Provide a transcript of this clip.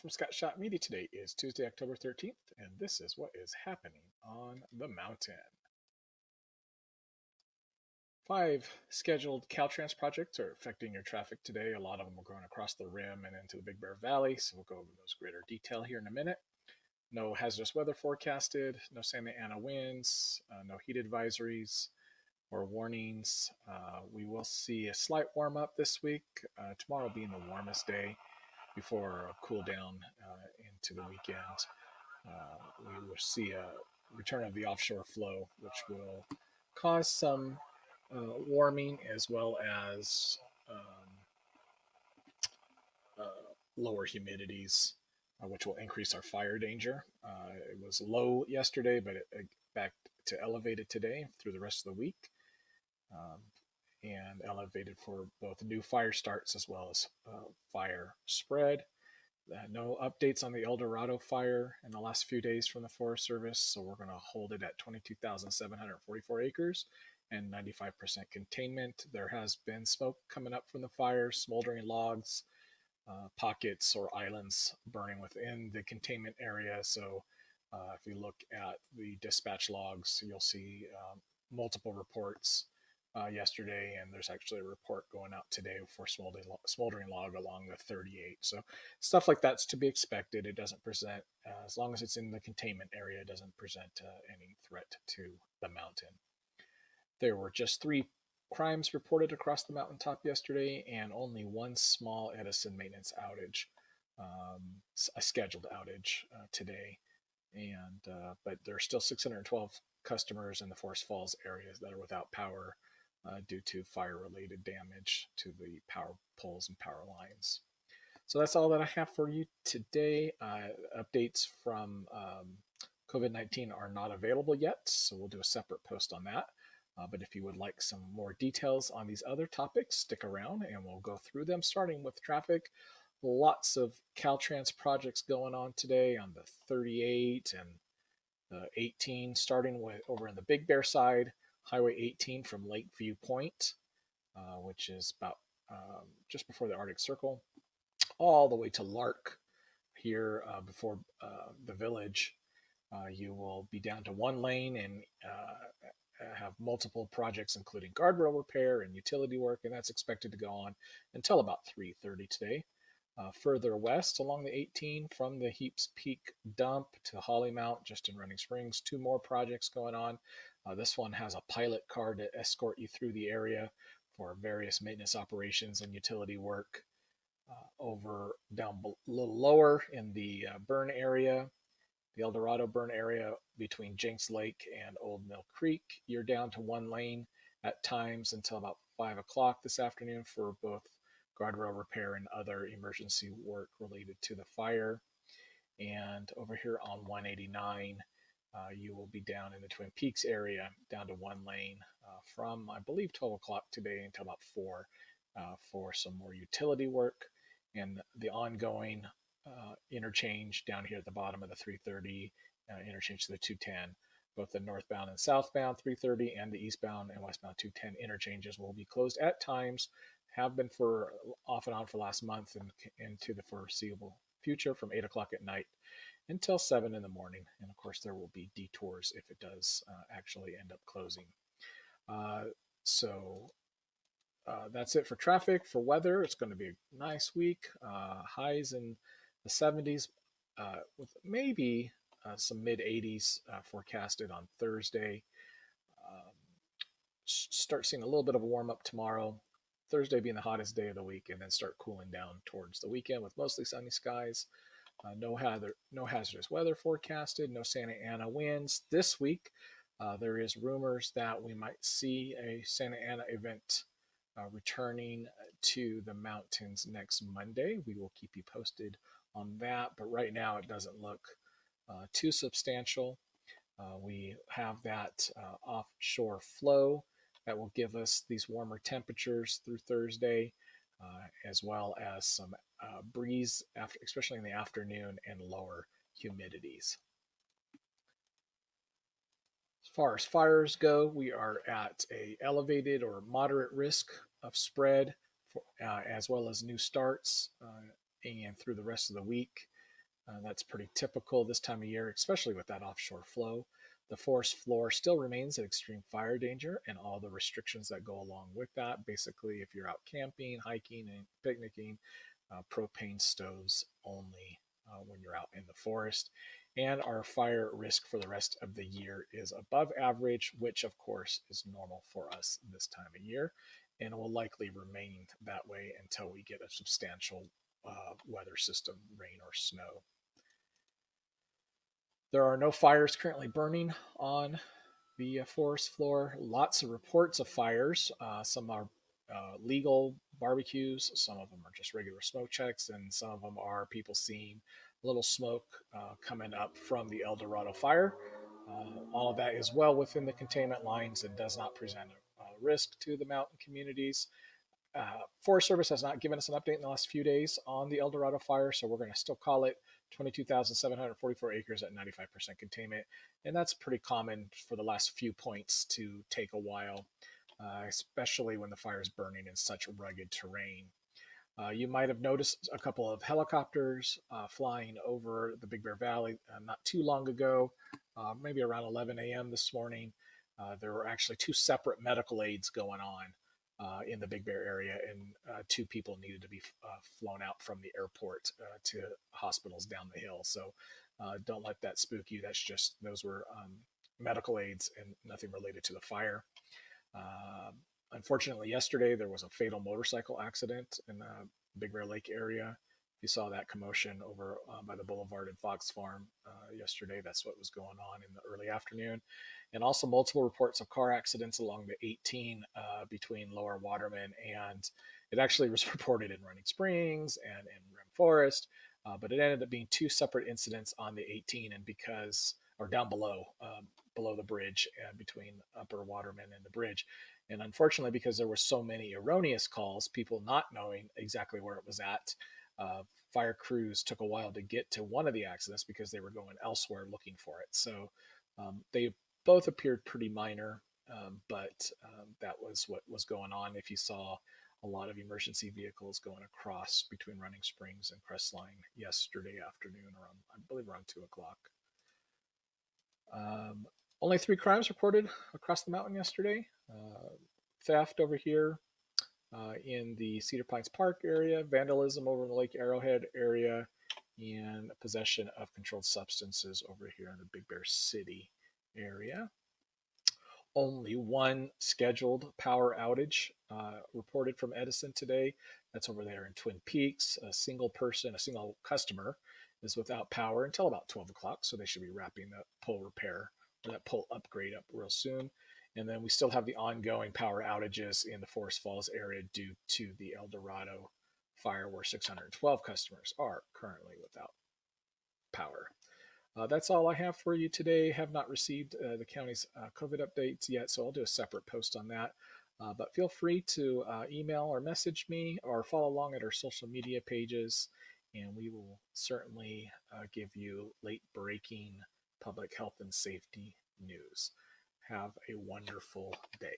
from Scott Shot Media. Today is Tuesday, October 13th, and this is what is happening on the mountain. 5 scheduled Caltrans projects are affecting your traffic today. A lot of them are going across the rim and into the Big Bear Valley, so we'll go over those greater detail here in a minute. No hazardous weather forecasted, no Santa Ana winds, no heat advisories or warnings. We will see a slight warm up this week, tomorrow being the warmest day before a cool down into the weekend. We will see a return of the offshore flow, which will cause some warming as well as lower humidities, which will increase our fire danger. It was low yesterday, but it back to elevated today through the rest of the week. And elevated for both new fire starts as well as fire spread. No updates on the Eldorado Fire in the last few days from the Forest Service, so we're going to hold it at 22,744 acres and 95% containment. There has been smoke coming up from the fire, smoldering logs, pockets or islands burning within the containment area. So if you look at the dispatch logs, you'll see multiple reports yesterday, and there's actually a report going out today for smoldering log along the 38. So stuff like that's to be expected. It doesn't present, as long as it's in the containment area, it doesn't present any threat to the mountain. There were just 3 crimes reported across the mountaintop yesterday, and only one small Edison maintenance outage, a scheduled outage today. And but there are still 612 customers in the Forest Falls areas that are without power due to fire-related damage to the power poles and power lines. So that's all that I have for you today. Updates from COVID-19 are not available yet, so we'll do a separate post on that. But if you would like some more details on these other topics, stick around and we'll go through them, starting with traffic. Lots of Caltrans projects going on today on the 38 and the 18, starting with over in the Big Bear side, Highway 18 from Lakeview Point, which is about just before the Arctic Circle, all the way to Lark here before the village. You will be down to 1 lane and have multiple projects, including guardrail repair and utility work, and that's expected to go on until about 3:30 today. Further west along the 18 from the Heaps Peak dump to Holly Mount, just in Running Springs, 2 more projects going on. This one has a pilot car to escort you through the area for various maintenance operations and utility work. Over down a little lower in the burn area, the Eldorado burn area between Jenks Lake and Old Mill Creek, you're down to 1 lane at times until about 5 o'clock this afternoon for both guardrail repair and other emergency work related to the fire. And over here on 189, you will be down in the Twin Peaks area, down to 1 lane from, I believe, 12 o'clock today until about 4 for some more utility work. And the ongoing interchange down here at the bottom of the 330 interchange to the 210, both the northbound and southbound 330 and the eastbound and westbound 210 interchanges will be closed at times, have been for off and on for last month and into the foreseeable future from 8 o'clock at night until 7 in the morning. And of course, there will be detours if it does actually end up closing. So that's it for traffic. For weather, it's going to be a nice week. Highs in the 70s with maybe some mid 80s forecasted on Thursday. Start seeing a little bit of a warm up tomorrow. Thursday being the hottest day of the week, and then start cooling down towards the weekend with mostly sunny skies. No hazardous weather forecasted. No Santa Ana winds this week. There is rumors that we might see a Santa Ana event returning to the mountains next Monday. We will keep you posted on that, but right now it doesn't look too substantial. We have that offshore flow that will give us these warmer temperatures through Thursday, as well as some breeze, especially in the afternoon, and lower humidities. As far as fires go, we are at a elevated or moderate risk of spread, as well as new starts and through the rest of the week. That's pretty typical this time of year, especially with that offshore flow. The forest floor still remains at extreme fire danger and all the restrictions that go along with that. Basically, if you're out camping, hiking, and picnicking, propane stoves only when you're out in the forest. And our fire risk for the rest of the year is above average, which of course is normal for us this time of year and will likely remain that way until we get a substantial weather system, rain or snow. There are no fires currently burning on the forest floor. Lots of reports of fires. Some are legal barbecues, some of them are just regular smoke checks, and some of them are people seeing little smoke coming up from the Eldorado Fire. All of that is well within the containment lines and does not present a risk to the mountain communities. Forest Service has not given us an update in the last few days on the Eldorado Fire, so we're going to still call it 22,744 acres at 95% containment. And that's pretty common for the last few points to take a while, especially when the fire is burning in such rugged terrain. You might have noticed a couple of helicopters flying over the Big Bear Valley not too long ago, maybe around 11 a.m. this morning. There were actually two separate medical aids going on in the Big Bear area, and two people needed to be flown out from the airport to hospitals down the hill. So don't let that spook you. Those were medical aids and nothing related to the fire. Uh, Unfortunately, yesterday there was a fatal motorcycle accident in the Big Bear Lake area. You saw that commotion over by the boulevard in Fox Farm yesterday. That's what was going on in the early afternoon. And also multiple reports of car accidents along the 18 between Lower Waterman and it actually was reported in Running Springs and in Rim Forest, but it ended up being two separate incidents on the 18 and or down below the bridge between Upper Waterman and the bridge. And unfortunately, because there were so many erroneous calls, people not knowing exactly where it was at, uh, fire crews took a while to get to one of the accidents because they were going elsewhere looking for it. So they both appeared pretty minor, but that was what was going on. If you saw a lot of emergency vehicles going across between Running Springs and Crestline yesterday afternoon around, I believe, around 2 o'clock. Um, Only three crimes reported across the mountain yesterday. Theft over here in the Cedar Pines Park area, vandalism over in the Lake Arrowhead area, and possession of controlled substances over here in the Big Bear City area. Only one scheduled power outage reported from Edison today. That's over there in Twin Peaks. A single customer is without power until about 12 o'clock. So they should be wrapping that pole repair or that pole upgrade up real soon. And then we still have the ongoing power outages in the Forest Falls area due to the Eldorado fire, where 612 customers are currently without power. That's all I have for you today. Have not received the county's COVID updates yet, so I'll do a separate post on that. But feel free to email or message me or follow along at our social media pages, and we will certainly give you late breaking public health and safety news. Have a wonderful day.